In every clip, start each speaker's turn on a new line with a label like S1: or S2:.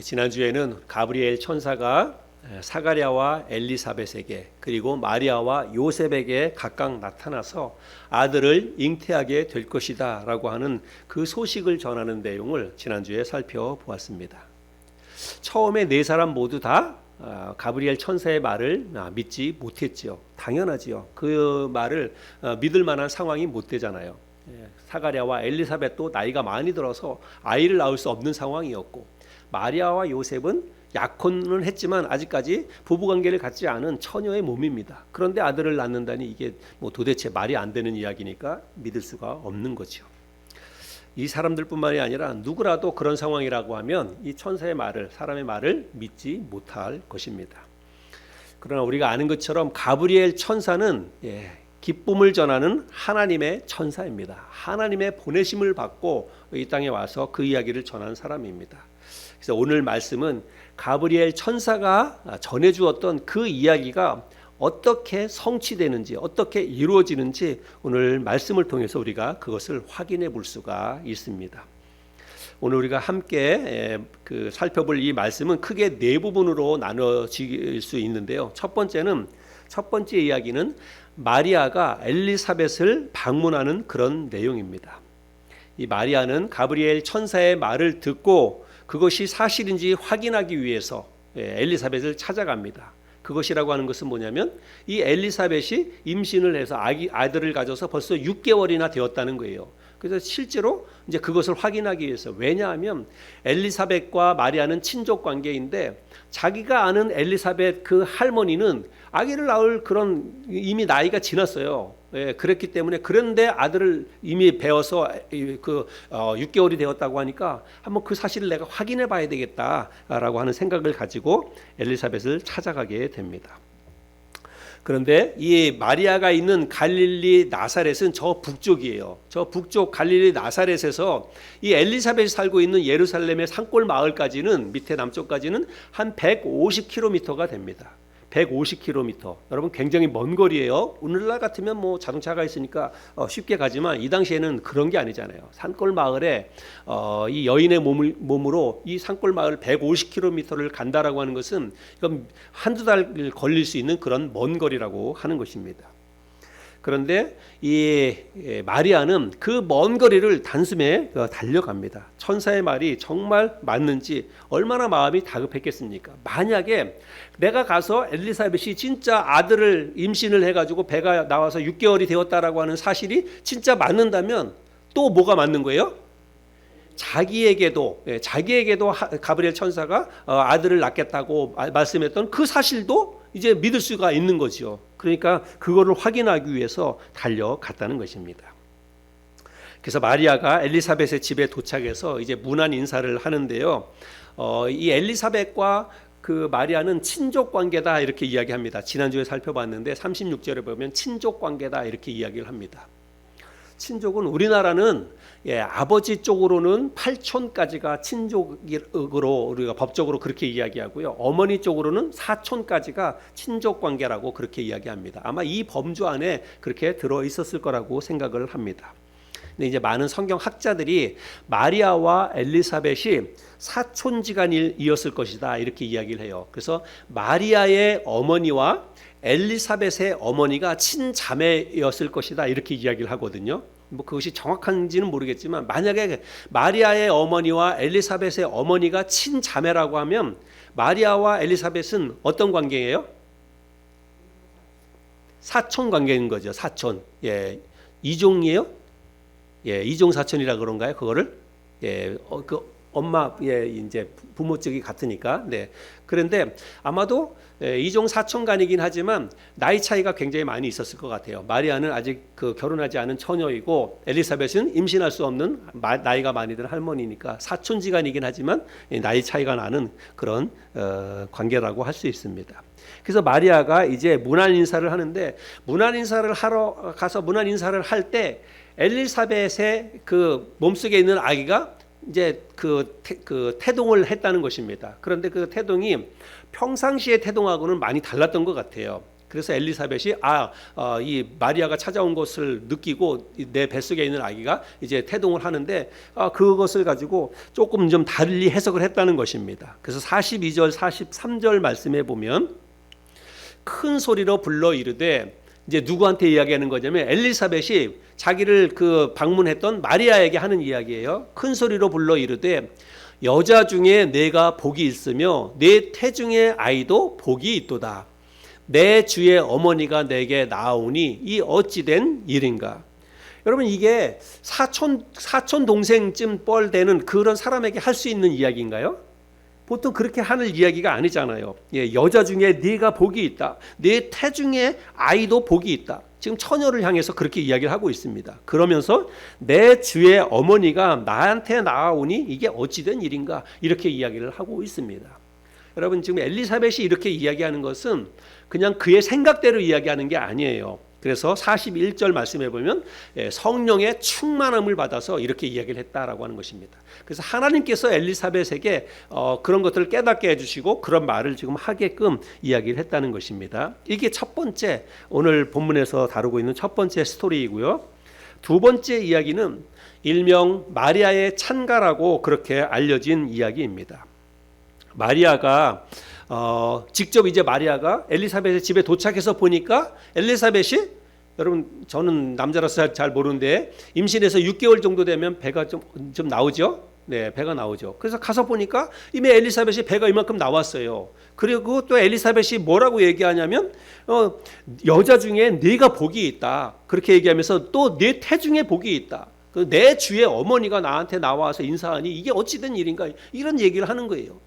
S1: 지난주에는 가브리엘 천사가 사가랴와 엘리사벳에게 그리고 마리아와 요셉에게 각각 나타나서 아들을 잉태하게 될 것이다 라고 하는 그 소식을 전하는 내용을 지난주에 살펴보았습니다. 처음에 네 사람 모두 다 가브리엘 천사의 말을 믿지 못했지요. 당연하지요. 그 말을 믿을 만한 상황이 못 되잖아요. 사가랴와 엘리사벳도 나이가 많이 들어서 아이를 낳을 수 없는 상황이었고, 마리아와 요셉은 약혼은 했지만 아직까지 부부관계를 갖지 않은 처녀의 몸입니다. 그런데 아들을 낳는다니 이게 도대체 말이 안 되는 이야기니까 믿을 수가 없는 거죠. 이 사람들뿐만이 아니라 누구라도 그런 상황이라고 하면 이 천사의 말을, 사람의 말을 믿지 못할 것입니다. 그러나 우리가 아는 것처럼 가브리엘 천사는 기쁨을 전하는 하나님의 천사입니다. 하나님의 보내심을 받고 이 땅에 와서 그 이야기를 전한 사람입니다. 그래서 오늘 말씀은 가브리엘 천사가 전해주었던 그 이야기가 어떻게 성취되는지, 어떻게 이루어지는지 오늘 말씀을 통해서 우리가 그것을 확인해 볼 수가 있습니다. 오늘 우리가 함께 살펴볼 이 말씀은 크게 네 부분으로 나눠질 수 있는데요. 첫 번째 이야기는 마리아가 엘리사벳을 방문하는 그런 내용입니다. 이 마리아는 가브리엘 천사의 말을 듣고 그것이 사실인지 확인하기 위해서 엘리사벳을 찾아갑니다. 그것이라고 하는 것은 뭐냐면 이 엘리사벳이 임신을 해서 아들을 가져서 벌써 6개월이나 되었다는 거예요. 그래서 실제로 이제 그것을 확인하기 위해서, 왜냐하면 엘리사벳과 마리아는 친족 관계인데 자기가 아는 엘리사벳 그 할머니는 아기를 낳을 그런 이미 나이가 지났어요. 그랬기 때문에, 그런데 아들을 이미 배워서 6개월이 되었다고 하니까 한번 그 사실을 내가 확인해 봐야 되겠다라고 하는 생각을 가지고 엘리사벳을 찾아가게 됩니다. 그런데 이 마리아가 있는 갈릴리 나사렛은 저 북쪽이에요. 저 북쪽 갈릴리 나사렛에서 이 엘리사벳이 살고 있는 예루살렘의 산골 마을까지는, 밑에 남쪽까지는 한 150km가 됩니다. 150km. 여러분 굉장히 먼 거리예요. 오늘날 같으면 자동차가 있으니까 쉽게 가지만 이 당시에는 그런 게 아니잖아요. 산골 마을에 이 여인의 몸으로 이 산골 마을 150km를 간다라고 하는 것은 이건 한두 달 걸릴 수 있는 그런 먼 거리라고 하는 것입니다. 그런데 이 마리아는 그 먼 거리를 단숨에 달려갑니다. 천사의 말이 정말 맞는지 얼마나 마음이 다급했겠습니까? 만약에 내가 가서 엘리사벳이 진짜 아들을 임신을 해가지고 배가 나와서 6개월이 되었다라고 하는 사실이 진짜 맞는다면 또 뭐가 맞는 거예요? 자기에게도 가브리엘 천사가 아들을 낳겠다고 말씀했던 그 사실도 이제 믿을 수가 있는 거죠. 그러니까 그거를 확인하기 위해서 달려갔다는 것입니다. 그래서 마리아가 엘리사벳의 집에 도착해서 이제 문안 인사를 하는데요. 이 엘리사벳과 그 마리아는 친족 관계다 이렇게 이야기합니다. 지난주에 살펴봤는데 36절에 보면 친족 관계다 이렇게 이야기를 합니다. 친족은 우리나라는 아버지 쪽으로는 8촌까지가 친족으로 우리가 법적으로 그렇게 이야기하고요. 어머니 쪽으로는 4촌까지가 친족 관계라고 그렇게 이야기합니다. 아마 이 범주 안에 그렇게 들어 있었을 거라고 생각을 합니다. 근데 이제 많은 성경 학자들이 마리아와 엘리사벳이 사촌지간이었을 것이다 이렇게 이야기를 해요. 그래서 마리아의 어머니와 엘리사벳의 어머니가 친자매였을 것이다 이렇게 이야기를 하거든요. 그것이 정확한지는 모르겠지만 만약에 마리아의 어머니와 엘리사벳의 어머니가 친자매라고 하면 마리아와 엘리사벳은 어떤 관계예요? 사촌 관계인 거죠. 사촌. 이종이에요? 이종 사촌이라 그런가요? 그거를? 엄마, 이제 부모 쪽이 같으니까. 네. 그런데 아마도 이종 사촌간이긴 하지만 나이 차이가 굉장히 많이 있었을 것 같아요. 마리아는 아직 결혼하지 않은 처녀이고 엘리사벳은 임신할 수 없는 나이가 많이 든 할머니니까 사촌지간이긴 하지만 나이 차이가 나는 그런 관계라고 할 수 있습니다. 그래서 마리아가 이제 문안 인사를 하는데, 문안 인사를 하러 가서 문안 인사를 할 때 엘리사벳의 그 몸속에 있는 아기가 이제 그 태동을 했다는 것입니다. 그런데 그 태동이 평상시의 태동하고는 많이 달랐던 것 같아요. 그래서 엘리사벳이 이 마리아가 찾아온 것을 느끼고 내 뱃속에 있는 아기가 이제 태동을 하는데 그것을 가지고 조금 좀 달리 해석을 했다는 것입니다. 그래서 42절 43절 말씀에 보면 큰 소리로 불러 이르되, 이제 누구한테 이야기하는 거냐면 엘리사벳이 자기를 그 방문했던 마리아에게 하는 이야기예요. 큰 소리로 불러 이르되 여자 중에 내가 복이 있으며 내 태중의 아이도 복이 있도다. 내 주의 어머니가 내게 나오니 이 어찌된 일인가. 여러분, 이게 사촌 동생쯤 뻘 되는 그런 사람에게 할 수 있는 이야기인가요? 보통 그렇게 하는 이야기가 아니잖아요. 여자 중에 네가 복이 있다. 내 태중의 아이도 복이 있다. 지금 처녀를 향해서 그렇게 이야기를 하고 있습니다. 그러면서 내 주의 어머니가 나한테 나아오니 이게 어찌된 일인가, 이렇게 이야기를 하고 있습니다. 여러분, 지금 엘리사벳이 이렇게 이야기하는 것은 그냥 그의 생각대로 이야기하는 게 아니에요. 그래서 41절 말씀해 보면 성령의 충만함을 받아서 이렇게 이야기를 했다라고 하는 것입니다. 그래서 하나님께서 엘리사벳에게 그런 것들을 깨닫게 해주시고 그런 말을 지금 하게끔 이야기를 했다는 것입니다. 이게 첫 번째, 오늘 본문에서 다루고 있는 첫 번째 스토리이고요. 두 번째 이야기는 일명 마리아의 찬가라고 그렇게 알려진 이야기입니다. 마리아가 직접 이제 마리아가 엘리사벳의 집에 도착해서 보니까 엘리사벳이, 여러분 저는 남자라서 잘 모르는데 임신해서 6개월 정도 되면 배가 좀 나오죠. 네, 배가 나오죠. 그래서 가서 보니까 이미 엘리사벳이 배가 이만큼 나왔어요. 그리고 또 엘리사벳이 뭐라고 얘기하냐면 여자 중에 네가 복이 있다. 그렇게 얘기하면서 또 내 태중에 복이 있다. 내 주의 어머니가 나한테 나와서 인사하니 이게 어찌된 일인가, 이런 얘기를 하는 거예요.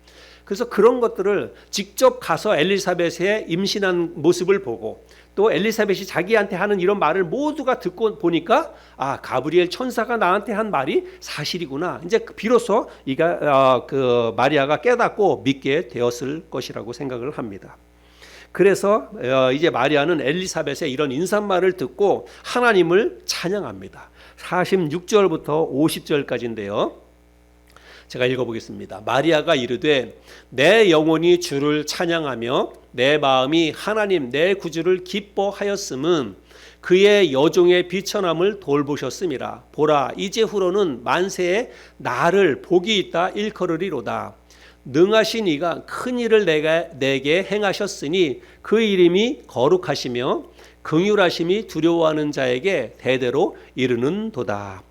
S1: 그래서 그런 것들을 직접 가서 엘리사벳의 임신한 모습을 보고 또 엘리사벳이 자기한테 하는 이런 말을 모두가 듣고 보니까 가브리엘 천사가 나한테 한 말이 사실이구나. 이제 비로소 그 마리아가 깨닫고 믿게 되었을 것이라고 생각을 합니다. 그래서 이제 마리아는 엘리사벳의 이런 인사말을 듣고 하나님을 찬양합니다. 46절부터 50절까지인데요. 제가 읽어보겠습니다. 마리아가 이르되 내 영혼이 주를 찬양하며 내 마음이 하나님 내 구주를 기뻐하였음은 그의 여종의 비천함을 돌보셨음이라. 보라, 이제후로는 만세에 나를 복이 있다 일컬으리로다. 능하신 이가 큰 일을 내게 행하셨으니 그 이름이 거룩하시며 긍휼하심이 두려워하는 자에게 대대로 이르는도다.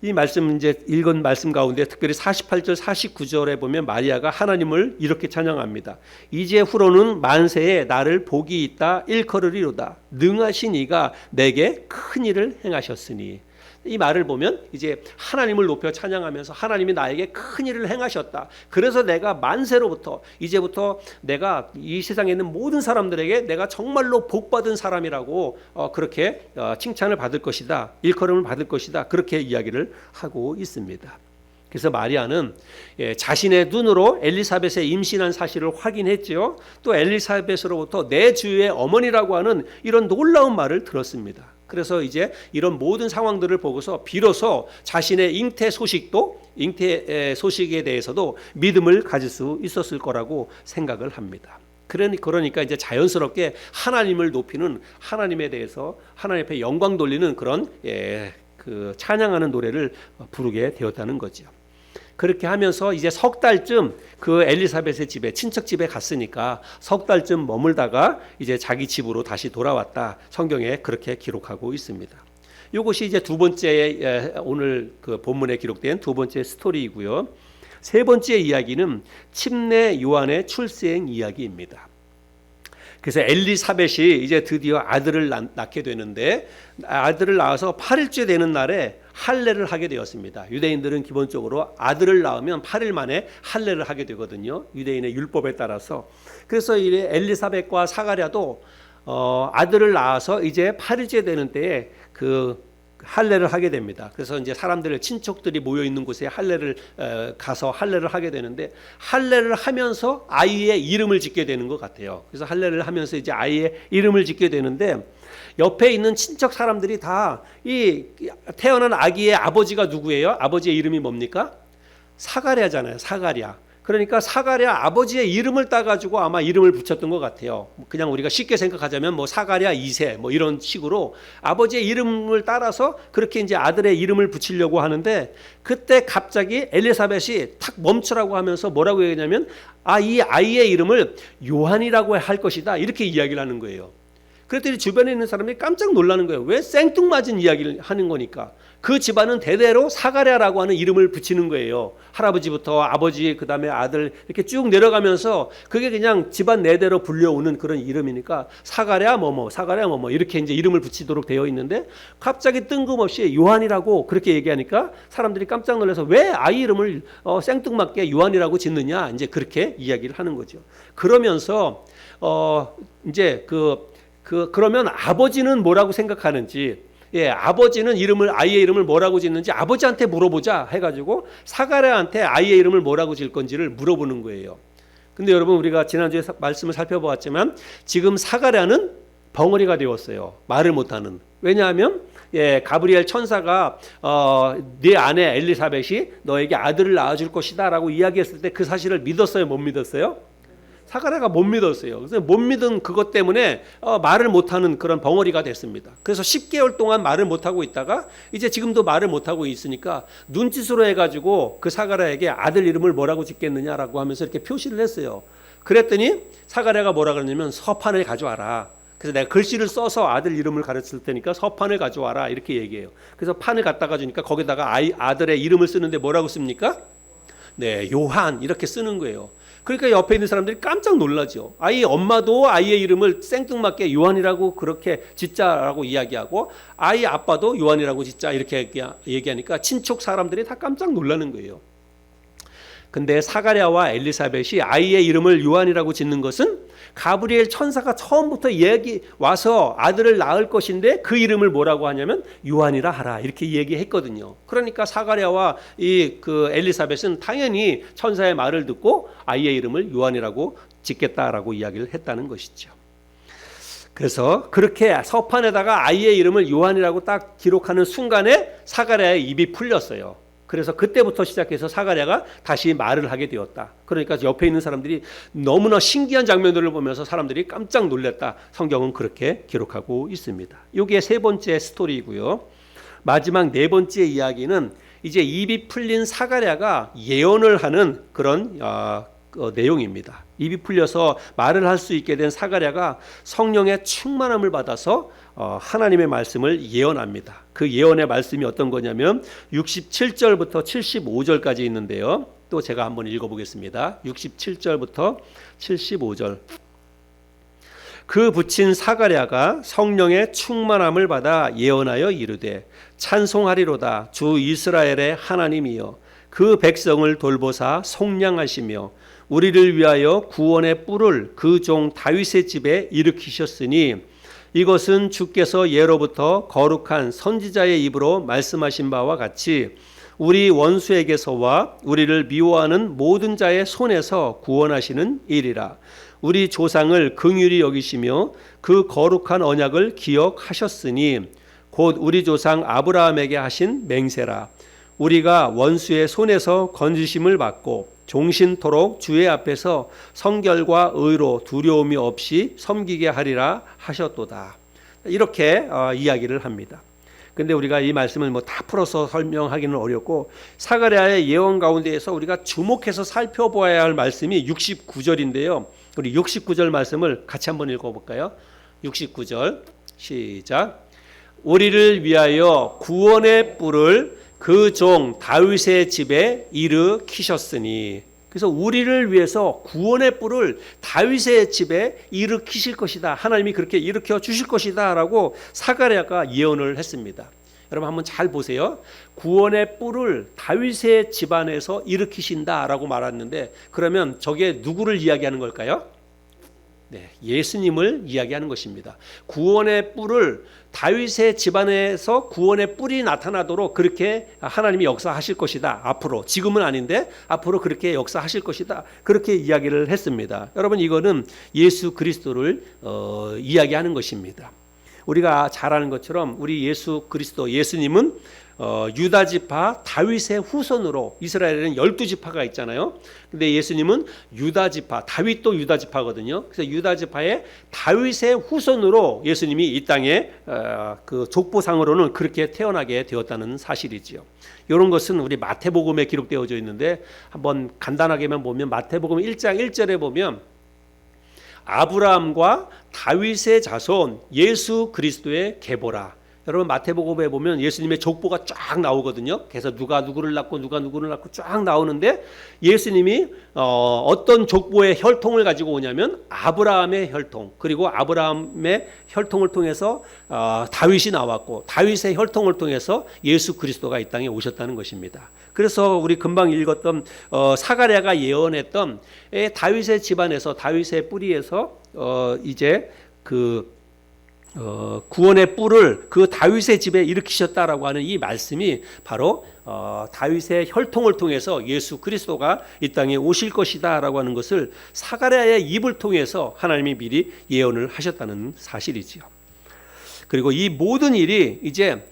S1: 이 말씀, 이제 읽은 말씀 가운데 특별히 48절 49절에 보면 마리아가 하나님을 이렇게 찬양합니다. 이제 후로는 만세에 나를 복이 있다 일컬으리로다. 능하신 이가 내게 큰 일을 행하셨으니. 이 말을 보면 이제 하나님을 높여 찬양하면서 하나님이 나에게 큰 일을 행하셨다. 그래서 내가 만세로부터 이제부터 내가 이 세상에 있는 모든 사람들에게 내가 정말로 복받은 사람이라고 그렇게 칭찬을 받을 것이다. 일컬음을 받을 것이다. 그렇게 이야기를 하고 있습니다. 그래서 마리아는 자신의 눈으로 엘리사벳의 임신한 사실을 확인했죠. 또 엘리사벳으로부터 내 주의 어머니라고 하는 이런 놀라운 말을 들었습니다. 그래서 이제 이런 모든 상황들을 보고서 비로소 자신의 잉태 소식에 대해서도 믿음을 가질 수 있었을 거라고 생각을 합니다. 그러니까 이제 자연스럽게 하나님을 높이는, 하나님에 대해서 하나님 앞에 영광 돌리는 그런 그 찬양하는 노래를 부르게 되었다는 거죠. 그렇게 하면서 이제 석 달쯤 그 엘리사벳의 집에, 친척 집에 갔으니까 석 달쯤 머물다가 이제 자기 집으로 다시 돌아왔다. 성경에 그렇게 기록하고 있습니다. 이것이 이제 두 번째, 오늘 그 본문에 기록된 두 번째 스토리이고요. 세 번째 이야기는 침례 요한의 출생 이야기입니다. 그래서 엘리사벳이 이제 드디어 아들을 낳게 되는데, 아들을 낳아서 8일째 되는 날에 할례를 하게 되었습니다. 유대인들은 기본적으로 아들을 낳으면 8일 만에 할례를 하게 되거든요. 유대인의 율법에 따라서. 그래서 이 엘리사벳과 사가랴도 아들을 낳아서 이제 8일째 되는 때에 그 할례를 하게 됩니다. 그래서 이제 사람들의 친척들이 모여 있는 곳에 가서 할례를 하게 되는데, 할례를 하면서 아이의 이름을 짓게 되는 것 같아요. 그래서 할례를 하면서 이제 아이의 이름을 짓게 되는데, 옆에 있는 친척 사람들이 다 이 태어난 아기의 아버지가 누구예요? 아버지의 이름이 뭡니까? 사가랴잖아요. 사가랴. 그러니까 사가랴 아버지의 이름을 따가지고 아마 이름을 붙였던 것 같아요. 그냥 우리가 쉽게 생각하자면 뭐 사가랴 2세 뭐 이런 식으로 아버지의 이름을 따라서 그렇게 이제 아들의 이름을 붙이려고 하는데, 그때 갑자기 엘리사벳이 탁 멈추라고 하면서 뭐라고 얘기하냐면 이 아이의 이름을 요한이라고 할 것이다, 이렇게 이야기를 하는 거예요. 그랬더니 주변에 있는 사람들이 깜짝 놀라는 거예요. 왜 생뚱맞은 이야기를 하는 거니까. 그 집안은 대대로 사가랴라고 하는 이름을 붙이는 거예요. 할아버지부터 아버지, 그 다음에 아들, 이렇게 쭉 내려가면서 그게 그냥 집안 내대로 불려오는 그런 이름이니까 사가랴 뭐뭐, 사가랴 뭐뭐 이렇게 이제 이름을 붙이도록 되어 있는데, 갑자기 뜬금없이 요한이라고 그렇게 얘기하니까 사람들이 깜짝 놀라서 왜 아이 이름을 생뚱맞게 요한이라고 짓느냐, 이제 그렇게 이야기를 하는 거죠. 그러면서 이제 그러면 아버지는 뭐라고 생각하는지, 아버지는 아이의 이름을 뭐라고 짓는지 아버지한테 물어보자 해가지고 사가랴한테 아이의 이름을 뭐라고 질 건지를 물어보는 거예요. 근데 여러분, 우리가 지난주에 말씀을 살펴보았지만 지금 사가랴는 벙어리가 되었어요. 말을 못하는. 왜냐하면 가브리엘 천사가 네 아내 엘리사벳이 너에게 아들을 낳아줄 것이다 라고 이야기했을 때 그 사실을 믿었어요, 못 믿었어요? 사가랴가 못 믿었어요. 그래서 못 믿은 그것 때문에 말을 못하는 그런 벙어리가 됐습니다. 그래서 10개월 동안 말을 못하고 있다가 이제 지금도 말을 못하고 있으니까 눈짓으로 해가지고 그 사가랴에게 아들 이름을 뭐라고 짓겠느냐라고 하면서 이렇게 표시를 했어요. 그랬더니 사가랴가 뭐라 그러냐면 서판을 가져와라. 그래서 내가 글씨를 써서 아들 이름을 가르칠 테니까 서판을 가져와라, 이렇게 얘기해요. 그래서 판을 갖다가 주니까 거기다가 아들의 이름을 쓰는데 뭐라고 씁니까? 요한 이렇게 쓰는 거예요. 그러니까 옆에 있는 사람들이 깜짝 놀라죠. 아이 엄마도 아이의 이름을 생뚱맞게 요한이라고 그렇게 짓자라고 이야기하고, 아이 아빠도 요한이라고 짓자 이렇게 얘기하니까 친척 사람들이 다 깜짝 놀라는 거예요. 근데 사가랴와 엘리사벳이 아이의 이름을 요한이라고 짓는 것은 가브리엘 천사가 처음부터 와서 아들을 낳을 것인데 그 이름을 뭐라고 하냐면 요한이라 하라, 이렇게 얘기했거든요. 그러니까 사가랴와 엘리사벳은 당연히 천사의 말을 듣고 아이의 이름을 요한이라고 짓겠다라고 이야기를 했다는 것이죠. 그래서 그렇게 서판에다가 아이의 이름을 요한이라고 딱 기록하는 순간에 사가랴의 입이 풀렸어요. 그래서 그때부터 시작해서 사가랴가 다시 말을 하게 되었다. 그러니까 옆에 있는 사람들이 너무나 신기한 장면들을 보면서 사람들이 깜짝 놀랐다. 성경은 그렇게 기록하고 있습니다. 이게 세 번째 스토리이고요. 마지막 네 번째 이야기는 이제 입이 풀린 사가랴가 예언을 하는 그런 내용입니다. 입이 풀려서 말을 할 수 있게 된 사가랴가 성령의 충만함을 받아서 하나님의 말씀을 예언합니다. 그 예언의 말씀이 어떤 거냐면 67절부터 75절까지 있는데요. 또 제가 한번 읽어보겠습니다. 67절부터 75절. 그 붙인 사가랴가 성령의 충만함을 받아 예언하여 이르되 찬송하리로다 주 이스라엘의 하나님이여 그 백성을 돌보사 속량하시며 우리를 위하여 구원의 뿔을 그 종 다윗의 집에 일으키셨으니 이것은 주께서 예로부터 거룩한 선지자의 입으로 말씀하신 바와 같이 우리 원수에게서와 우리를 미워하는 모든 자의 손에서 구원하시는 일이라. 우리 조상을 긍휼히 여기시며 그 거룩한 언약을 기억하셨으니 곧 우리 조상 아브라함에게 하신 맹세라. 우리가 원수의 손에서 건지심을 받고 종신토록 주의 앞에서 성결과 의로 두려움이 없이 섬기게 하리라 하셨도다. 이렇게 이야기를 합니다. 근데 우리가 이 말씀을 다 풀어서 설명하기는 어렵고 사가랴의 예언 가운데에서 우리가 주목해서 살펴보아야 할 말씀이 69절인데요. 우리 69절 말씀을 같이 한번 읽어볼까요? 69절 시작. 우리를 위하여 구원의 뿔을 그 종 다윗의 집에 일으키셨으니, 그래서 우리를 위해서 구원의 뿔을 다윗의 집에 일으키실 것이다. 하나님이 그렇게 일으켜 주실 것이다 라고 사가랴가 예언을 했습니다. 여러분 한번 잘 보세요. 구원의 뿔을 다윗의 집안에서 일으키신다라고 말했는데, 그러면 저게 누구를 이야기하는 걸까요? 예수님을 이야기하는 것입니다. 구원의 뿔을 다윗의 집안에서 구원의 뿔이 나타나도록 그렇게 하나님이 역사하실 것이다. 앞으로, 지금은 아닌데 앞으로 그렇게 역사하실 것이다. 그렇게 이야기를 했습니다. 여러분 이거는 예수 그리스도를 이야기하는 것입니다. 우리가 잘 아는 것처럼 우리 예수 그리스도 예수님은 유다 지파 다윗의 후손으로, 이스라엘에는 12지파가 있잖아요. 근데 예수님은 유다 지파, 다윗도 유다 지파거든요. 그래서 유다 지파의 다윗의 후손으로 예수님이 이 땅에 그 족보상으로는 그렇게 태어나게 되었다는 사실이지요. 이런 것은 우리 마태복음에 기록되어져 있는데 한번 간단하게만 보면 마태복음 1장 1절에 보면 아브라함과 다윗의 자손 예수 그리스도의 계보라. 여러분 마태복음에 보면 예수님의 족보가 쫙 나오거든요. 그래서 누가 누구를 낳고 누가 누구를 낳고 쫙 나오는데 예수님이 어떤 족보의 혈통을 가지고 오냐면 아브라함의 혈통, 그리고 아브라함의 혈통을 통해서 다윗이 나왔고 다윗의 혈통을 통해서 예수 그리스도가 이 땅에 오셨다는 것입니다. 그래서 우리 금방 읽었던 사가랴가 예언했던 다윗의 집안에서, 다윗의 뿌리에서 이제 그 구원의 뿔을 그 다윗의 집에 일으키셨다라고 하는 이 말씀이 바로 다윗의 혈통을 통해서 예수 그리스도가 이 땅에 오실 것이다라고 하는 것을 사가랴의 입을 통해서 하나님이 미리 예언을 하셨다는 사실이지요. 그리고 이 모든 일이 이제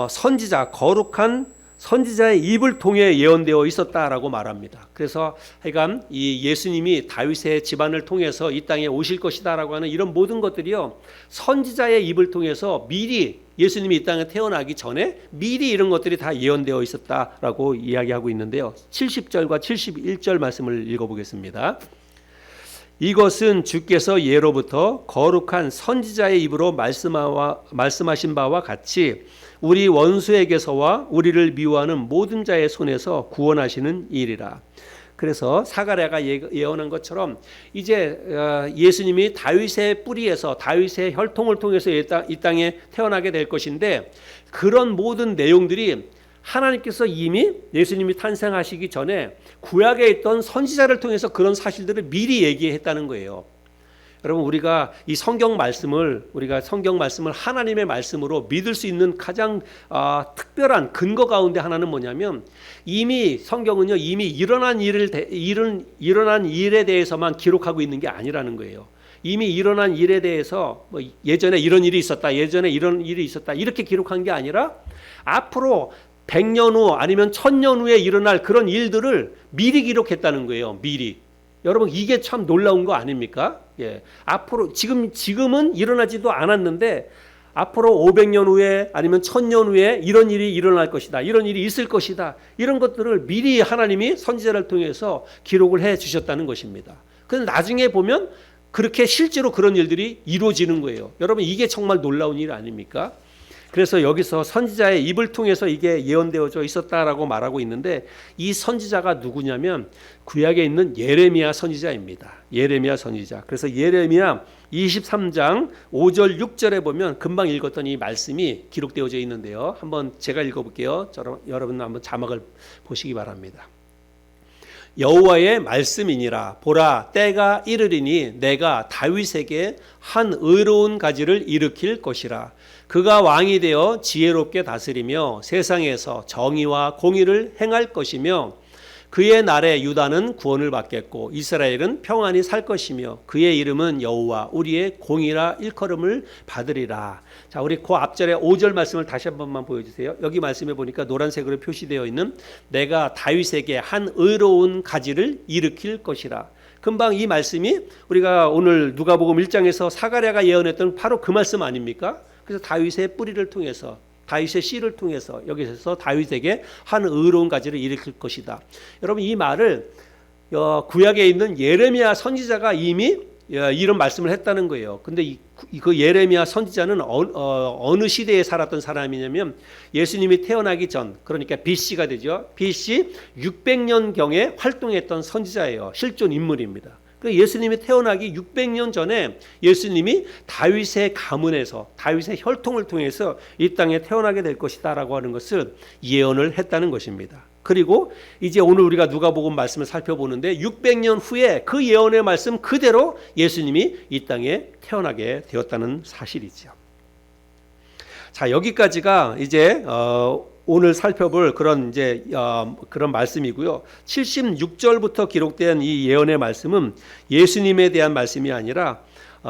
S1: 선지자, 거룩한 선지자의 입을 통해 예언되어 있었다라고 말합니다. 그래서 하여간 이 예수님이 다윗의 집안을 통해서 이 땅에 오실 것이다라고 하는 이런 모든 것들이요, 선지자의 입을 통해서 미리 예수님이 이 땅에 태어나기 전에 미리 이런 것들이 다 예언되어 있었다라고 이야기하고 있는데요. 70절과 71절 말씀을 읽어보겠습니다. 이것은 주께서 예로부터 거룩한 선지자의 입으로 말씀하신 바와 같이 우리 원수에게서와 우리를 미워하는 모든 자의 손에서 구원하시는 일이라. 그래서 사가랴가 예언한 것처럼 이제 예수님이 다윗의 뿌리에서, 다윗의 혈통을 통해서 이 땅에 태어나게 될 것인데, 그런 모든 내용들이 하나님께서 이미 예수님이 탄생하시기 전에 구약에 있던 선지자를 통해서 그런 사실들을 미리 얘기했다는 거예요. 여러분, 우리가 이 성경 말씀을 하나님의 말씀으로 믿을 수 있는 가장 특별한 근거 가운데 하나는 뭐냐면, 이미 성경은요, 이미 일어난 일에 대해서만 기록하고 있는 게 아니라는 거예요. 이미 일어난 일에 대해서 뭐 예전에 이런 일이 있었다, 예전에 이런 일이 있었다, 이렇게 기록한 게 아니라 앞으로 100년 후 아니면 1000년 후에 일어날 그런 일들을 미리 기록했다는 거예요. 미리. 여러분, 이게 참 놀라운 거 아닙니까? 예. 앞으로 지금은 일어나지도 않았는데 앞으로 500년 후에 아니면 1000년 후에 이런 일이 일어날 것이다, 이런 일이 있을 것이다, 이런 것들을 미리 하나님이 선지자를 통해서 기록을 해 주셨다는 것입니다. 그런데 나중에 보면 그렇게 실제로 그런 일들이 이루어지는 거예요. 여러분, 이게 정말 놀라운 일 아닙니까? 그래서 여기서 선지자의 입을 통해서 이게 예언되어져 있었다라고 말하고 있는데, 이 선지자가 누구냐면 구약에 있는 예레미야 선지자입니다. 예레미야 선지자. 그래서 예레미야 23장 5절 6절에 보면 금방 읽었던 이 말씀이 기록되어져 있는데요. 한번 제가 읽어볼게요. 여러분 한번 자막을 보시기 바랍니다. 여호와의 말씀이니라. 보라, 때가 이르리니 내가 다윗에게 한 의로운 가지를 일으킬 것이라. 그가 왕이 되어 지혜롭게 다스리며 세상에서 정의와 공의를 행할 것이며, 그의 날에 유다는 구원을 받겠고 이스라엘은 평안히 살 것이며, 그의 이름은 여호와 우리의 공의라 일컬음을 받으리라. 자, 우리 그 앞절에 5절 말씀을 다시 한 번만 보여주세요. 여기 말씀에 보니까 노란색으로 표시되어 있는 내가 다윗에게 한 의로운 가지를 일으킬 것이라. 금방 이 말씀이 우리가 오늘 누가복음 1장에서 사가랴가 예언했던 바로 그 말씀 아닙니까? 그래서 다윗의 뿌리를 통해서, 다윗의 씨를 통해서 여기서 다윗에게 한 의로운 가지를 일으킬 것이다. 여러분, 이 말을 구약에 있는 예레미야 선지자가 이미 이런 말씀을 했다는 거예요. 근데 그 예레미야 선지자는 어느 시대에 살았던 사람이냐면 예수님이 태어나기 전, 그러니까 BC가 되죠. BC 600년경에 활동했던 선지자예요. 실존 인물입니다. 예수님이 태어나기 600년 전에 예수님이 다윗의 가문에서, 다윗의 혈통을 통해서 이 땅에 태어나게 될 것이다 라고 하는 것을 예언을 했다는 것입니다. 그리고 이제 오늘 우리가 누가복음 말씀을 살펴보는데 600년 후에 그 예언의 말씀 그대로 예수님이 이 땅에 태어나게 되었다는 사실이죠. 자, 여기까지가 이제 오늘 살펴볼 그런 그런 말씀이고요. 76절부터 기록된 이 예언의 말씀은 예수님에 대한 말씀이 아니라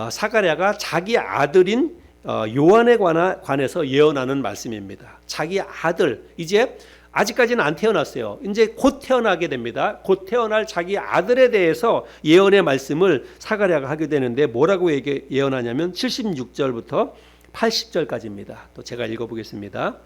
S1: 사가랴가 자기 아들인 요한에 관해서 예언하는 말씀입니다. 자기 아들, 이제 아직까지는 안 태어났어요. 이제 곧 태어나게 됩니다. 곧 태어날 자기 아들에 대해서 예언의 말씀을 사가랴가 하게 되는데 뭐라고 예언하냐면 76절부터 80절까지입니다. 또 제가 읽어보겠습니다.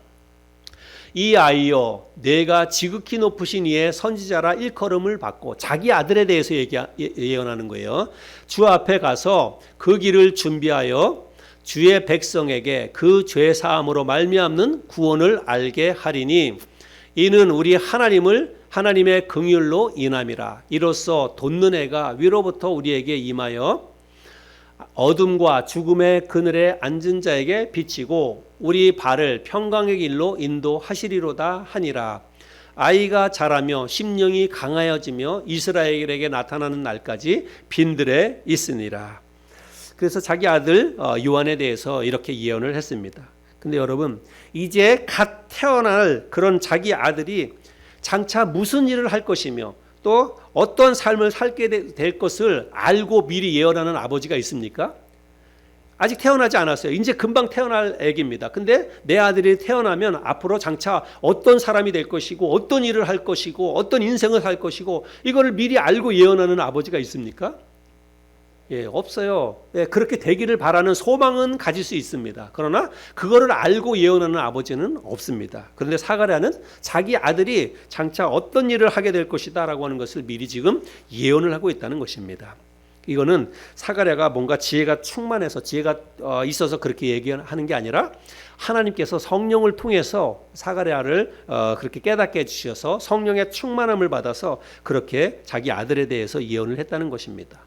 S1: 이 아이여, 내가 지극히 높으신 이의 선지자라 일컬음을 받고, 자기 아들에 대해서 예언하는 거예요. 주 앞에 가서 그 길을 준비하여 주의 백성에게 그 죄 사함으로 말미암는 구원을 알게 하리니, 이는 우리 하나님의 긍휼로 인함이라. 이로써 돋는 해가 위로부터 우리에게 임하여 어둠과 죽음의 그늘에 앉은 자에게 비치고 우리 발을 평강의 길로 인도하시리로다 하니라. 아이가 자라며 심령이 강하여지며 이스라엘에게 나타나는 날까지 빈들에 있으니라. 그래서 자기 아들 요한에 대해서 이렇게 예언을 했습니다. 근데 여러분, 이제 갓 태어날 그런 자기 아들이 장차 무슨 일을 할 것이며 또 어떤 삶을 살게 될 것을 알고 미리 예언하는 아버지가 있습니까? 아직 태어나지 않았어요. 이제 금방 태어날 애기입니다. 근데 내 아들이 태어나면 앞으로 장차 어떤 사람이 될 것이고 어떤 일을 할 것이고 어떤 인생을 살 것이고 이거를 미리 알고 예언하는 아버지가 있습니까? 예, 없어요. 예, 그렇게 되기를 바라는 소망은 가질 수 있습니다. 그러나 그거를 알고 예언하는 아버지는 없습니다. 그런데 사가랴는 자기 아들이 장차 어떤 일을 하게 될 것이다 라고 하는 것을 미리 지금 예언을 하고 있다는 것입니다. 이거는 사가랴가 뭔가 지혜가 충만해서 지혜가 있어서 그렇게 얘기하는 게 아니라 하나님께서 성령을 통해서 사가랴를 그렇게 깨닫게 해주셔서 성령의 충만함을 받아서 그렇게 자기 아들에 대해서 예언을 했다는 것입니다.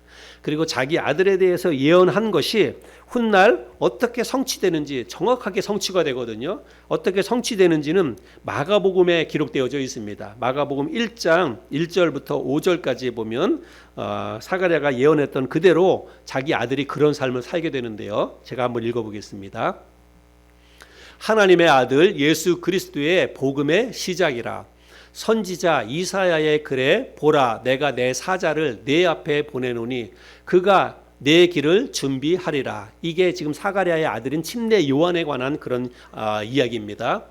S1: 그리고 자기 아들에 대해서 예언한 것이 훗날 어떻게 성취되는지 정확하게 성취가 되거든요. 어떻게 성취되는지는 마가복음에 기록되어져 있습니다. 마가복음 1장 1절부터 5절까지 보면 사가랴가 예언했던 그대로 자기 아들이 그런 삶을 살게 되는데요. 제가 한번 읽어보겠습니다. 하나님의 아들 예수 그리스도의 복음의 시작이라. 선지자 이사야의 글에 보라, 내가 내 사자를 내 앞에 보내노니 그가 내 길을 준비하리라. 이게 지금 사가랴의 아들인 침례 요한에 관한 그런 이야기입니다.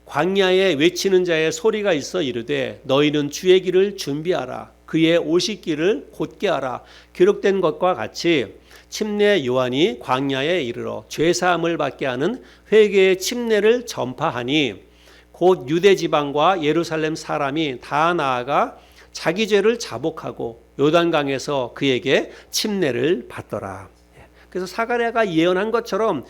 S1: 광야에 외치는 자의 소리가 있어 이르되 너희는 주의 길을 준비하라. 그의 오실 길을 곧게 하라. 기록된 것과 같이 침례 요한이 광야에 이르러 죄사함을 받게 하는 회개의 침례를 전파하니 곧 유대 지방과 예루살렘 사람이 다 나아가 자기 죄를 자복하고 요단강에서 그에게 침례를 받더라. 그래서 사가랴가 예언한 것처럼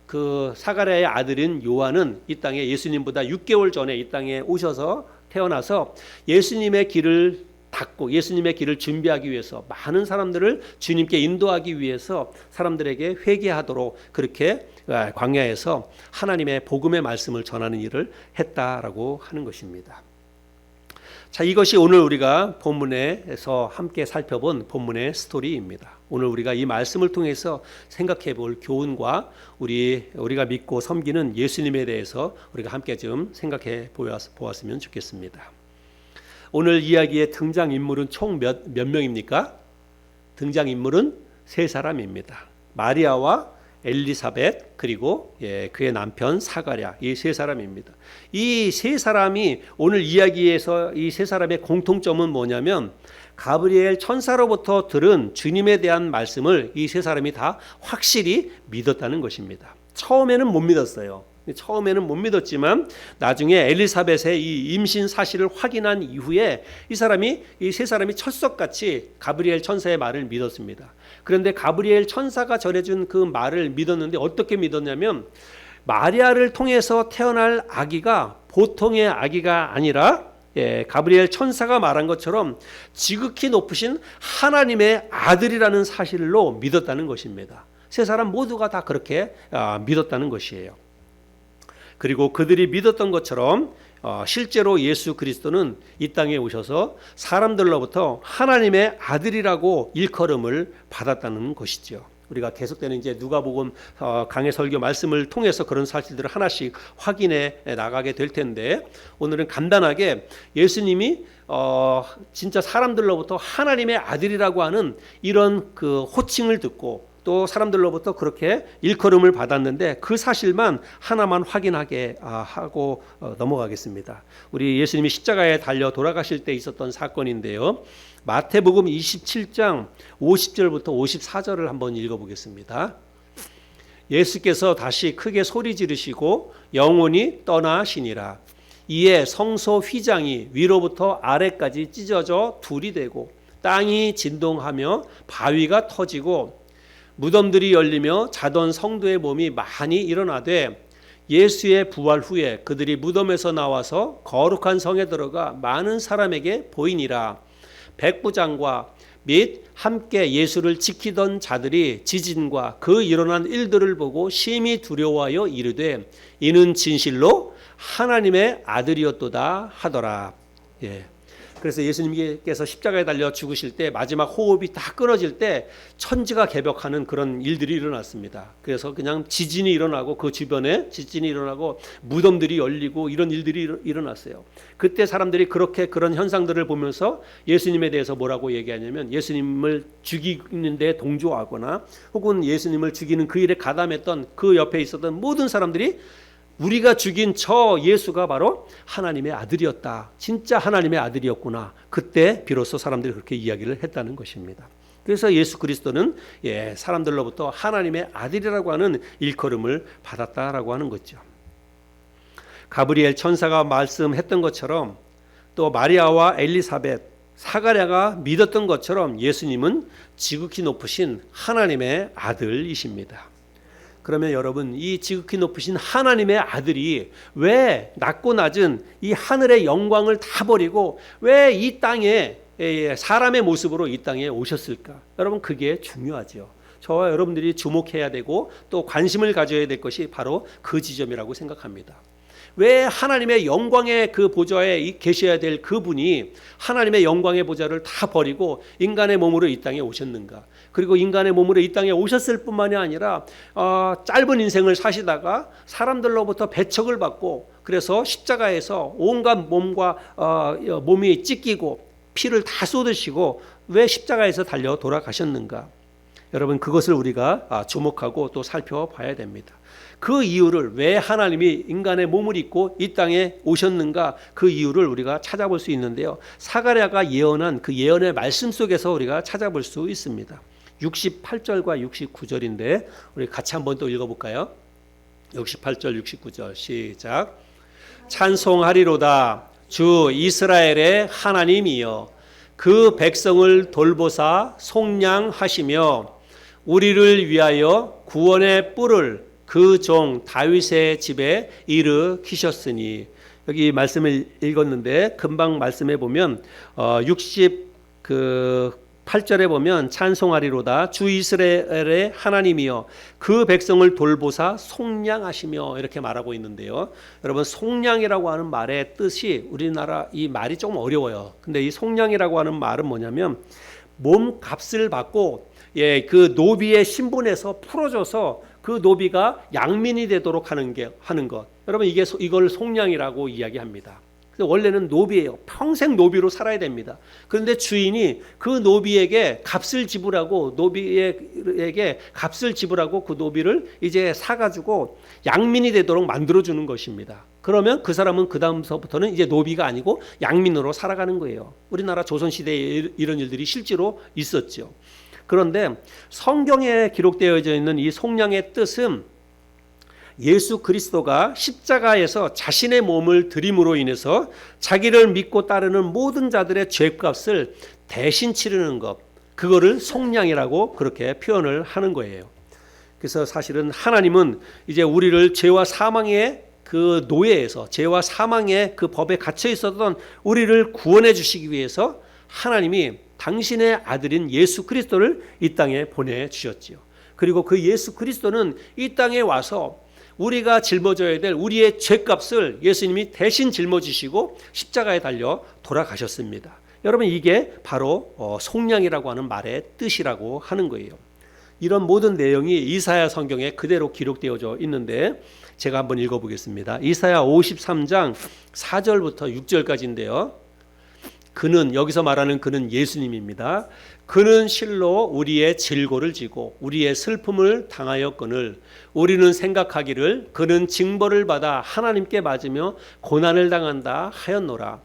S1: 그 사가랴의 아들인 요한은 이 땅에 예수님보다 6개월 전에 이 땅에 오셔서 태어나서 예수님의 길을 닦고 예수님의 길을 준비하기 위해서 많은 사람들을 주님께 인도하기 위해서 사람들에게 회개하도록 그렇게 광야에서 하나님의 복음의 말씀을 전하는 일을 했다라고 하는 것입니다. 자, 이것이 오늘 우리가 본문에서 함께 살펴본 본문의 스토리입니다. 오늘 우리가 이 말씀을 통해서 생각해 볼 교훈과 우리가 믿고 섬기는 예수님에 대해서 우리가 함께 좀 생각해 보았으면 좋겠습니다. 오늘 이야기의 등장인물은 총 몇 명입니까? 등장인물은 3사람입니다. 마리아와 엘리사벳 그리고 그의 남편 사가랴, 이 3사람입니다. 이 3사람이 오늘 이야기에서 이 3사람의 공통점은 뭐냐면 가브리엘 천사로부터 들은 주님에 대한 말씀을 이 3사람이 다 확실히 믿었다는 것입니다. 처음에는 못 믿었어요. 처음에는 못 믿었지만 나중에 엘리사벳의 이 임신 사실을 확인한 이후에 이 3사람이 철석같이 가브리엘 천사의 말을 믿었습니다. 그런데 가브리엘 천사가 전해준 그 말을 믿었는데 어떻게 믿었냐면 마리아를 통해서 태어날 아기가 보통의 아기가 아니라 가브리엘 천사가 말한 것처럼 지극히 높으신 하나님의 아들이라는 사실로 믿었다는 것입니다. 3사람 모두가 다 그렇게 믿었다는 것이에요. 그리고 그들이 믿었던 것처럼 실제로 예수 그리스도는 이 땅에 오셔서 사람들로부터 하나님의 아들이라고 일컬음을 받았다는 것이죠. 우리가 계속되는 이제 누가복음 강해 설교 말씀을 통해서 그런 사실들을 하나씩 확인해 나가게 될 텐데 오늘은 간단하게 예수님이 진짜 사람들로부터 하나님의 아들이라고 하는 이런 그 호칭을 듣고 또 사람들로부터 그렇게 일컬음을 받았는데 그 사실만 하나만 확인하게 하고 넘어가겠습니다. 우리 예수님이 십자가에 달려 돌아가실 때 있었던 사건인데요. 마태복음 27장 50절부터 54절을 한번 읽어보겠습니다. 예수께서 다시 크게 소리 지르시고 영혼이 떠나시니라. 이에 성소 휘장이 위로부터 아래까지 찢어져 둘이 되고 땅이 진동하며 바위가 터지고 무덤들이 열리며 자던 성도의 몸이 많이 일어나되 예수의 부활 후에 그들이 무덤에서 나와서 거룩한 성에 들어가 많은 사람에게 보이니라. 백부장과 및 함께 예수를 지키던 자들이 지진과 그 일어난 일들을 보고 심히 두려워하여 이르되 이는 진실로 하나님의 아들이었도다 하더라. 그래서 예수님께서 십자가에 달려 죽으실 때 마지막 호흡이 다 끊어질 때 천지가 개벽하는 그런 일들이 일어났습니다. 그래서 그냥 지진이 일어나고 그 주변에 지진이 일어나고 무덤들이 열리고 이런 일들이 일어났어요. 그때 사람들이 그렇게 그런 현상들을 보면서 예수님에 대해서 뭐라고 얘기하냐면 예수님을 죽이는 데 동조하거나 혹은 예수님을 죽이는 그 일에 가담했던 그 옆에 있었던 모든 사람들이 우리가 죽인 저 예수가 바로 하나님의 아들이었다. 진짜 하나님의 아들이었구나. 그때 비로소 사람들이 그렇게 이야기를 했다는 것입니다. 그래서 예수 그리스도는 사람들로부터 하나님의 아들이라고 하는 일컬음을 받았다라고 하는 거죠. 가브리엘 천사가 말씀했던 것처럼 또 마리아와 엘리사벳, 사가랴가 믿었던 것처럼 예수님은 지극히 높으신 하나님의 아들이십니다. 그러면 여러분, 이 지극히 높으신 하나님의 아들이 왜 낮고 낮은 이 하늘의 영광을 다 버리고 왜 이 땅에 사람의 모습으로 이 땅에 오셨을까? 여러분, 그게 중요하죠. 저와 여러분들이 주목해야 되고 또 관심을 가져야 될 것이 바로 그 지점이라고 생각합니다. 왜 하나님의 영광의 그 보좌에 계셔야 될 그분이 하나님의 영광의 보좌를 다 버리고 인간의 몸으로 이 땅에 오셨는가? 그리고 인간의 몸으로 이 땅에 오셨을 뿐만이 아니라 짧은 인생을 사시다가 사람들로부터 배척을 받고 그래서 십자가에서 온갖 몸이 찢기고 피를 다 쏟으시고 왜 십자가에서 달려 돌아가셨는가? 여러분, 그것을 우리가 주목하고 또 살펴봐야 됩니다. 그 이유를, 왜 하나님이 인간의 몸을 입고 이 땅에 오셨는가, 그 이유를 우리가 찾아볼 수 있는데요. 사가랴가 예언한 그 예언의 말씀 속에서 우리가 찾아볼 수 있습니다. 68절과 69절인데 우리 같이 한번 또 읽어볼까요? 68절 69절 시작. 찬송하리로다 주 이스라엘의 하나님이여, 그 백성을 돌보사 속량하시며 우리를 위하여 구원의 뿔을 그 종 다윗의 집에 일으키셨으니. 여기 말씀을 읽었는데 금방 말씀해 보면 68절에 보면 찬송하리로다 주 이스라엘의 하나님이여 그 백성을 돌보사 속량하시며 이렇게 말하고 있는데요. 여러분, 속량이라고 하는 말의 뜻이 우리나라 이 말이 조금 어려워요. 근데 이 속량이라고 하는 말은 뭐냐면 몸값을 받고 그 노비의 신분에서 풀어줘서 그 노비가 양민이 되도록 하는 것. 여러분, 이걸 속량이라고 이야기합니다. 원래는 노비예요. 평생 노비로 살아야 됩니다. 그런데 주인이 그 노비에게 값을 지불하고 그 노비를 이제 사가지고 양민이 되도록 만들어주는 것입니다. 그러면 그 사람은 그 다음서부터는 이제 노비가 아니고 양민으로 살아가는 거예요. 우리나라 조선시대에 이런 일들이 실제로 있었죠. 그런데 성경에 기록되어져 있는 이 속량의 뜻은 예수 그리스도가 십자가에서 자신의 몸을 드림으로 인해서 자기를 믿고 따르는 모든 자들의 죄값을 대신 치르는 것, 그거를 속량이라고 그렇게 표현을 하는 거예요. 그래서 사실은 하나님은 이제 우리를 죄와 사망의 그 노예에서, 죄와 사망의 그 법에 갇혀 있었던 우리를 구원해 주시기 위해서 하나님이 당신의 아들인 예수 그리스도를 이 땅에 보내주셨지요. 그리고 그 예수 그리스도는 이 땅에 와서 우리가 짊어져야 될 우리의 죄값을 예수님이 대신 짊어지시고 십자가에 달려 돌아가셨습니다. 여러분, 이게 바로 속량이라고 하는 말의 뜻이라고 하는 거예요. 이런 모든 내용이 이사야 성경에 그대로 기록되어져 있는데 제가 한번 읽어보겠습니다. 이사야 53장 4절부터 6절까지인데요. 그는, 여기서 말하는 그는 예수님입니다. 그는 실로 우리의 질고를 지고 우리의 슬픔을 당하였거늘 우리는 생각하기를 그는 징벌을 받아 하나님께 맞으며 고난을 당한다 하였노라.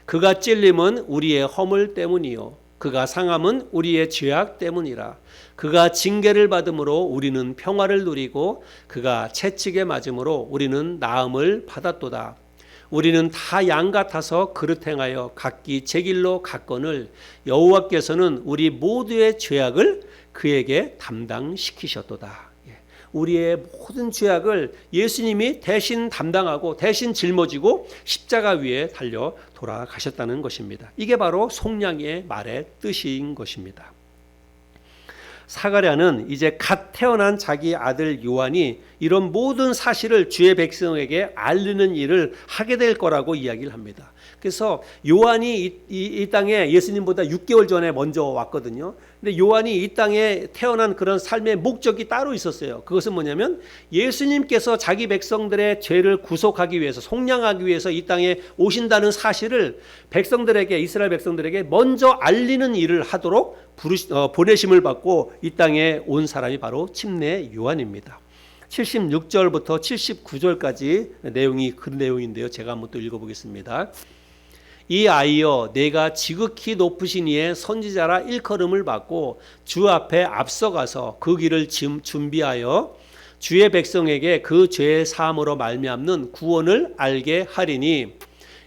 S1: 그가 찔림은 우리의 허물 때문이요 그가 상함은 우리의 죄악 때문이라. 그가 징계를 받음으로 우리는 평화를 누리고 그가 채찍에 맞음으로 우리는 나음을 받았도다. 우리는 다 양 같아서 그릇 행하여 각기 제 길로 갔거늘 여호와께서는 우리 모두의 죄악을 그에게 담당시키셨도다. 우리의 모든 죄악을 예수님이 대신 담당하고 대신 짊어지고 십자가 위에 달려 돌아가셨다는 것입니다. 이게 바로 속량의 말의 뜻인 것입니다. 사가랴는 이제 갓 태어난 자기 아들 요한이 이런 모든 사실을 주의 백성에게 알리는 일을 하게 될 거라고 이야기를 합니다. 그래서 요한이 이 땅에 예수님보다 6개월 전에 먼저 왔거든요. 근데 요한이 이 땅에 태어난 그런 삶의 목적이 따로 있었어요. 그것은 뭐냐면 예수님께서 자기 백성들의 죄를 구속하기 위해서, 속량하기 위해서 이 땅에 오신다는 사실을 백성들에게, 이스라엘 백성들에게 먼저 알리는 일을 하도록 보내심을 받고 이 땅에 온 사람이 바로 침례 요한입니다. 76절부터 79절까지 내용이 그 내용인데요. 제가 한번 또 읽어보겠습니다. 이 아이여 내가 지극히 높으신 이의 선지자라 일컬음을 받고 주 앞에 앞서가서 그 길을 준비하여 주의 백성에게 그 죄의 사함으로 말미암는 구원을 알게 하리니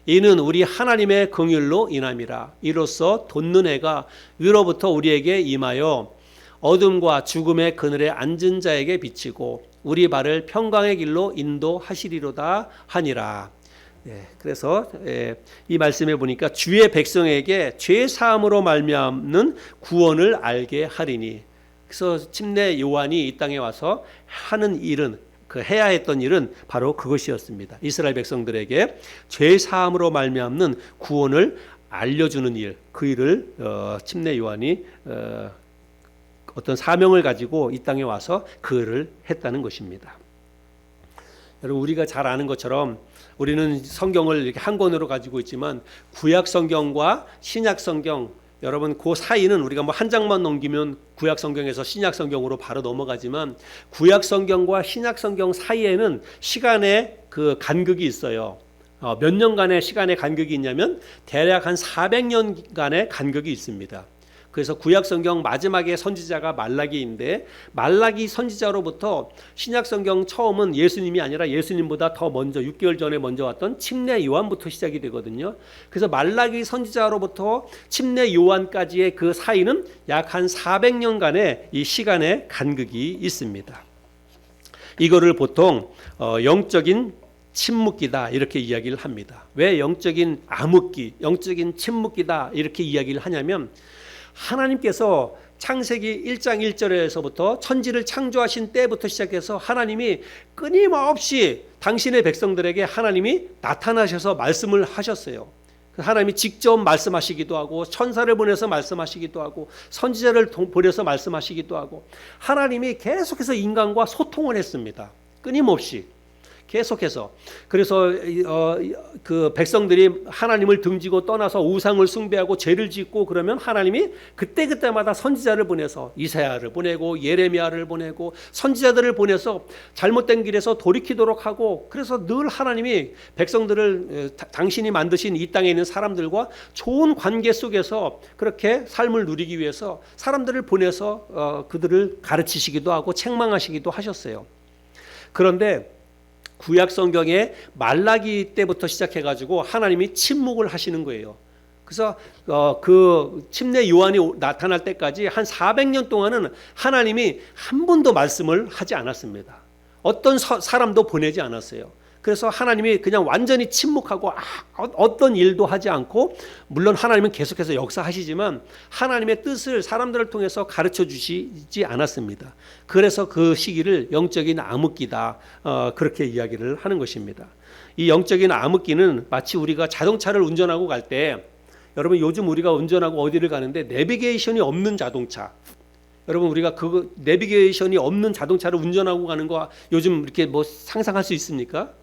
S1: 이는 우리 하나님의 긍휼로 인함이라. 이로써 돋는 해가 위로부터 우리에게 임하여 어둠과 죽음의 그늘에 앉은 자에게 비치고 우리 발을 평강의 길로 인도하시리로다 하니라. 그래서 이 말씀에 보니까 주의 백성에게 죄 사함으로 말미암는 구원을 알게 하리니, 그래서 침례 요한이 이 땅에 와서 하는 일은, 그 해야 했던 일은 바로 그것이었습니다. 이스라엘 백성들에게 죄 사함으로 말미암는 구원을 알려주는 일, 그 일을 침례 요한이 어떤 사명을 가지고 이 땅에 와서 그 일을 했다는 것입니다. 여러분, 우리가 잘 아는 것처럼 우리는 성경을 이렇게 한 권으로 가지고 있지만 구약 성경과 신약 성경, 여러분 그 사이는 우리가 뭐 한 장만 넘기면 구약 성경에서 신약 성경으로 바로 넘어가지만 구약 성경과 신약 성경 사이에는 시간의 그 간극이 있어요. 몇 년간의 시간의 간극이 있냐면 대략 한 400년간의 간극이 있습니다. 그래서 구약 성경 마지막에 선지자가 말라기인데, 말라기 선지자로부터 신약 성경 처음은 예수님이 아니라 예수님보다 더 먼저 6개월 전에 먼저 왔던 침례 요한부터 시작이 되거든요. 그래서 말라기 선지자로부터 침례 요한까지의 그 사이는 약 한 400년간의 이 시간의 간극이 있습니다. 이거를 보통 영적인 침묵기다 이렇게 이야기를 합니다. 왜 영적인 암흑기, 영적인 침묵기다 이렇게 이야기를 하냐면, 하나님께서 창세기 1장 1절에서부터 천지를 창조하신 때부터 시작해서 하나님이 끊임없이 당신의 백성들에게 하나님이 나타나셔서 말씀을 하셨어요. 하나님이 직접 말씀하시기도 하고 천사를 보내서 말씀하시기도 하고 선지자를 보내서 말씀하시기도 하고, 하나님이 계속해서 인간과 소통을 했습니다. 끊임없이 계속해서. 그래서 그 백성들이 하나님을 등지고 떠나서 우상을 숭배하고 죄를 짓고 그러면 하나님이 그때마다 선지자를 보내서 이사야를 보내고 예레미야를 보내고 선지자들을 보내서 잘못된 길에서 돌이키도록 하고, 그래서 늘 하나님이 백성들을 당신이 만드신 이 땅에 있는 사람들과 좋은 관계 속에서 그렇게 삶을 누리기 위해서 사람들을 보내서 그들을 가르치시기도 하고 책망하시기도 하셨어요. 그런데 구약 성경의 말라기 때부터 시작해가지고 하나님이 침묵을 하시는 거예요. 그래서 그 침례 요한이 나타날 때까지 한 400년 동안은 하나님이 한 번도 말씀을 하지 않았습니다. 어떤 사람도 보내지 않았어요. 그래서 하나님이 그냥 완전히 침묵하고 어떤 일도 하지 않고, 물론 하나님은 계속해서 역사하시지만 하나님의 뜻을 사람들을 통해서 가르쳐 주시지 않았습니다. 그래서 그 시기를 영적인 암흑기다 그렇게 이야기를 하는 것입니다. 이 영적인 암흑기는 마치 우리가 자동차를 운전하고 갈 때, 여러분 요즘 우리가 운전하고 어디를 가는데 내비게이션이 없는 자동차, 여러분 우리가 그 내비게이션이 없는 자동차를 운전하고 가는 거 요즘 이렇게 뭐 상상할 수 있습니까?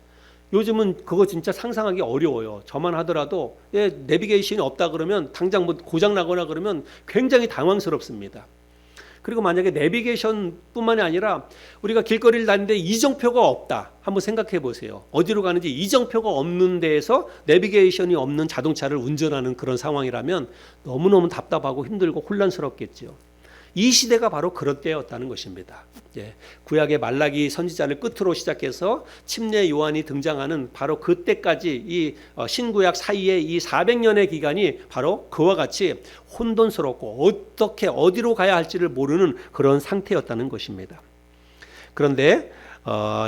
S1: 요즘은 그거 진짜 상상하기 어려워요. 저만 하더라도 내비게이션이 없다 그러면 당장 뭐 고장 나거나 그러면 굉장히 당황스럽습니다. 그리고 만약에 내비게이션뿐만이 아니라 우리가 길거리를 다니는데 이정표가 없다. 한번 생각해 보세요. 어디로 가는지 이정표가 없는 데에서 내비게이션이 없는 자동차를 운전하는 그런 상황이라면 너무너무 답답하고 힘들고 혼란스럽겠죠. 이 시대가 바로 그런 때였다는 것입니다. 구약의 말라기 선지자를 끝으로 시작해서 침례 요한이 등장하는 바로 그때까지 이 신구약 사이에 이 400년의 기간이 바로 그와 같이 혼돈스럽고 어떻게 어디로 가야 할지를 모르는 그런 상태였다는 것입니다. 그런데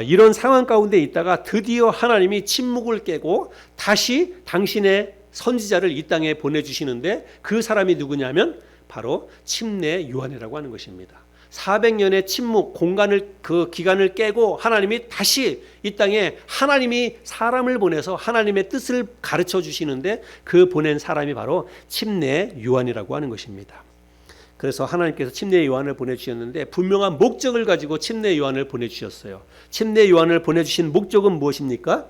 S1: 이런 상황 가운데 있다가 드디어 하나님이 침묵을 깨고 다시 당신의 선지자를 이 땅에 보내주시는데 그 사람이 누구냐면 바로 침례 요한이라고 하는 것입니다. 400년의 침묵 공간을 그 기간을 깨고 하나님이 다시 이 땅에 하나님이 사람을 보내서 하나님의 뜻을 가르쳐 주시는데 그 보낸 사람이 바로 침례 요한이라고 하는 것입니다. 그래서 하나님께서 침례 요한을 보내주셨는데 분명한 목적을 가지고 침례 요한을 보내주셨어요. 침례 요한을 보내주신 목적은 무엇입니까?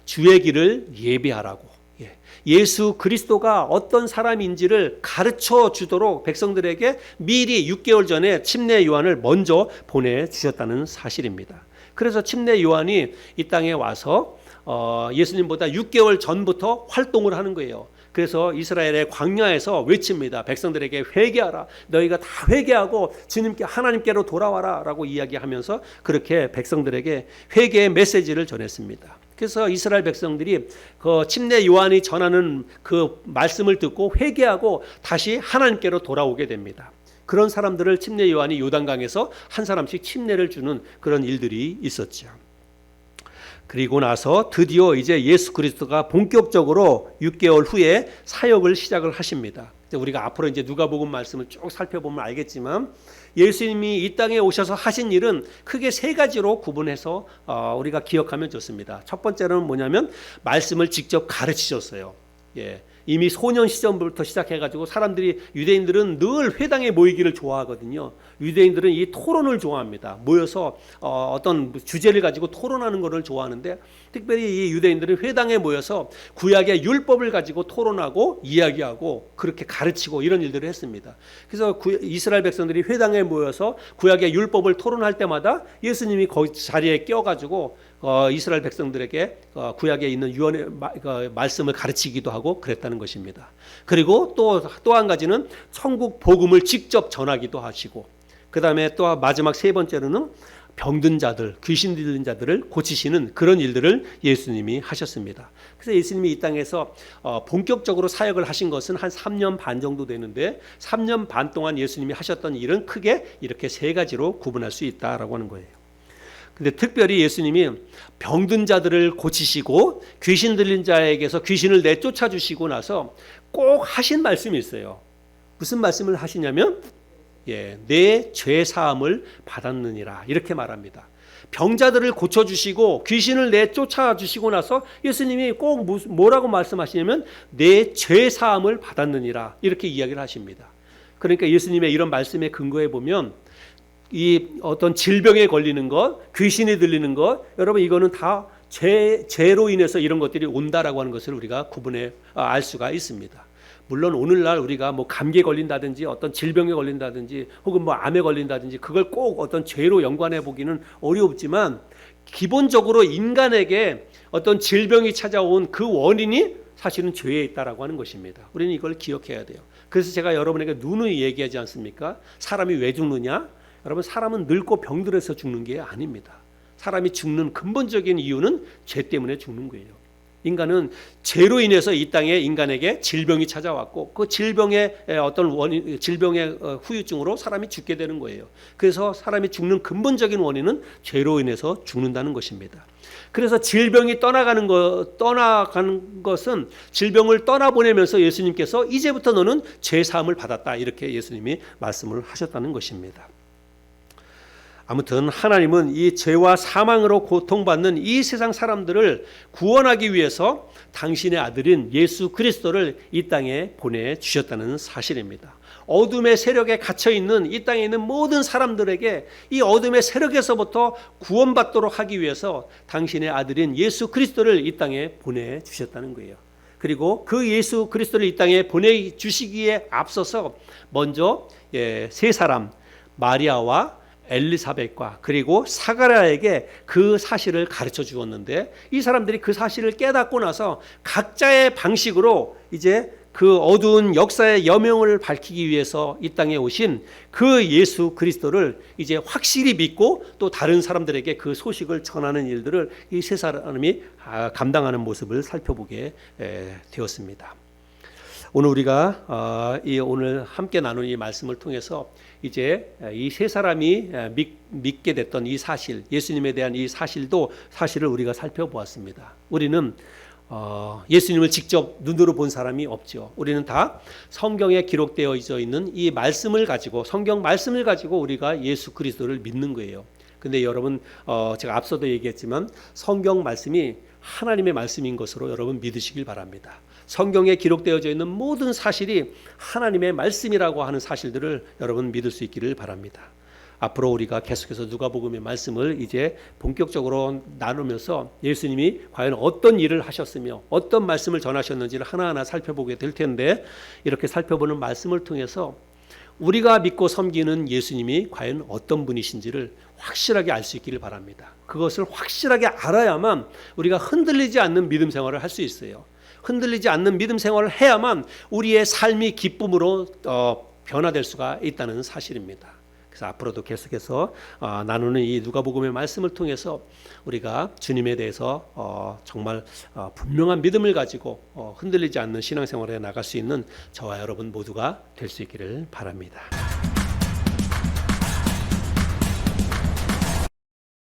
S1: 주의 길을 예비하라고. 예수 그리스도가 어떤 사람인지를 가르쳐 주도록 백성들에게 미리 6개월 전에 침례 요한을 먼저 보내주셨다는 사실입니다. 그래서 침례 요한이 이 땅에 와서 예수님보다 6개월 전부터 활동을 하는 거예요. 그래서 이스라엘의 광야에서 외칩니다. 백성들에게 회개하라. 너희가 다 회개하고 주님께 하나님께로 돌아와라 라고 이야기하면서 그렇게 백성들에게 회개의 메시지를 전했습니다. 그래서 이스라엘 백성들이 그 침례 요한이 전하는 그 말씀을 듣고 회개하고 다시 하나님께로 돌아오게 됩니다. 그런 사람들을 침례 요한이 요단강에서 한 사람씩 침례를 주는 그런 일들이 있었죠. 그리고 나서 드디어 이제 예수 그리스도가 본격적으로 6개월 후에 사역을 시작을 하십니다. 우리가 앞으로 이제 누가복음 말씀을 쭉 살펴보면 알겠지만 예수님이 이 땅에 오셔서 하신 일은 크게 세 가지로 구분해서 우리가 기억하면 좋습니다. 첫 번째는 뭐냐면 말씀을 직접 가르치셨어요. 이미 소년 시절부터 시작해가지고 사람들이 유대인들은 늘 회당에 모이기를 좋아하거든요. 유대인들은 이 토론을 좋아합니다. 모여서 어떤 주제를 가지고 토론하는 것을 좋아하는데 특별히 이 유대인들은 회당에 모여서 구약의 율법을 가지고 토론하고 이야기하고 그렇게 가르치고 이런 일들을 했습니다. 그래서 이스라엘 백성들이 회당에 모여서 구약의 율법을 토론할 때마다 예수님이 거기 자리에 껴가지고 이스라엘 백성들에게 구약에 있는 유언의 말씀을 가르치기도 하고 그랬다는 것입니다. 그리고 또 한 가지는 천국 복음을 직접 전하기도 하시고 그 다음에 또 마지막 세 번째로는 병든 자들, 귀신 들린 자들을 고치시는 그런 일들을 예수님이 하셨습니다. 그래서 예수님이 이 땅에서 본격적으로 사역을 하신 것은 한 3년 반 정도 되는데 3년 반 동안 예수님이 하셨던 일은 크게 이렇게 세 가지로 구분할 수 있다라고 하는 거예요. 근데 특별히 예수님이 병든 자들을 고치시고 귀신 들린 자에게서 귀신을 내쫓아 주시고 나서 꼭 하신 말씀이 있어요. 무슨 말씀을 하시냐면 내 죄 사함을 받았느니라 이렇게 말합니다. 병자들을 고쳐주시고 귀신을 내쫓아 주시고 나서 예수님이 꼭 뭐라고 말씀하시냐면 내 죄 사함을 받았느니라 이렇게 이야기를 하십니다. 그러니까 예수님의 이런 말씀에 근거해 보면 이 어떤 질병에 걸리는 것, 귀신이 들리는 것, 여러분 이거는 다 죄로 인해서 이런 것들이 온다라고 하는 것을 우리가 구분해 알 수가 있습니다. 물론 오늘날 우리가 뭐 감기에 걸린다든지 어떤 질병에 걸린다든지 혹은 뭐 암에 걸린다든지 그걸 꼭 어떤 죄로 연관해 보기는 어렵지만 기본적으로 인간에게 어떤 질병이 찾아온 그 원인이 사실은 죄에 있다라고 하는 것입니다. 우리는 이걸 기억해야 돼요. 그래서 제가 여러분에게 누누이 얘기하지 않습니까? 사람이 왜 죽느냐? 여러분 사람은 늙고 병들어서 죽는 게 아닙니다. 사람이 죽는 근본적인 이유는 죄 때문에 죽는 거예요. 인간은 죄로 인해서 이 땅에 인간에게 질병이 찾아왔고 그 질병의 어떤 원인, 질병의 후유증으로 사람이 죽게 되는 거예요. 그래서 사람이 죽는 근본적인 원인은 죄로 인해서 죽는다는 것입니다. 그래서 질병이 떠나가는 것은 질병을 떠나보내면서 예수님께서 이제부터 너는 죄 사함을 받았다 이렇게 예수님이 말씀을 하셨다는 것입니다. 아무튼 하나님은 이 죄와 사망으로 고통받는 이 세상 사람들을 구원하기 위해서 당신의 아들인 예수 그리스도를 이 땅에 보내주셨다는 사실입니다. 어둠의 세력에 갇혀있는 이 땅에 있는 모든 사람들에게 이 어둠의 세력에서부터 구원받도록 하기 위해서 당신의 아들인 예수 그리스도를 이 땅에 보내주셨다는 거예요. 그리고 그 예수 그리스도를 이 땅에 보내주시기에 앞서서 먼저 세 사람, 마리아와 엘리사벳과 그리고 사가랴에게 그 사실을 가르쳐 주었는데, 이 사람들이 그 사실을 깨닫고 나서 각자의 방식으로 이제 그 어두운 역사의 여명을 밝히기 위해서 이 땅에 오신 그 예수 그리스도를 이제 확실히 믿고 또 다른 사람들에게 그 소식을 전하는 일들을 이 세 사람이 감당하는 모습을 살펴보게 되었습니다. 오늘 우리가 오늘 함께 나눈 이 말씀을 통해서 이제 이 세 사람이 믿게 됐던 이 사실, 예수님에 대한 이 사실을 우리가 살펴보았습니다. 우리는 예수님을 직접 눈으로 본 사람이 없죠. 우리는 다 성경에 기록되어 있는 이 말씀을 가지고, 성경 말씀을 가지고 우리가 예수 그리스도를 믿는 거예요. 근데 여러분, 제가 앞서도 얘기했지만 성경 말씀이 하나님의 말씀인 것으로 여러분 믿으시길 바랍니다. 성경에 기록되어 있는 모든 사실이 하나님의 말씀이라고 하는 사실들을 여러분 믿을 수 있기를 바랍니다. 앞으로 우리가 계속해서 누가복음의 말씀을 이제 본격적으로 나누면서 예수님이 과연 어떤 일을 하셨으며 어떤 말씀을 전하셨는지를 하나하나 살펴보게 될 텐데, 이렇게 살펴보는 말씀을 통해서 우리가 믿고 섬기는 예수님이 과연 어떤 분이신지를 확실하게 알 수 있기를 바랍니다. 그것을 확실하게 알아야만 우리가 흔들리지 않는 믿음 생활을 할 수 있어요. 흔들리지 않는 믿음 생활을 해야만 우리의 삶이 기쁨으로 변화될 수가 있다는 사실입니다. 그래서 앞으로도 계속해서 나누는 이 누가복음의 말씀을 통해서 우리가 주님에 대해서 정말 분명한 믿음을 가지고 흔들리지 않는 신앙생활에 나갈 수 있는 저와 여러분 모두가 될 수 있기를 바랍니다.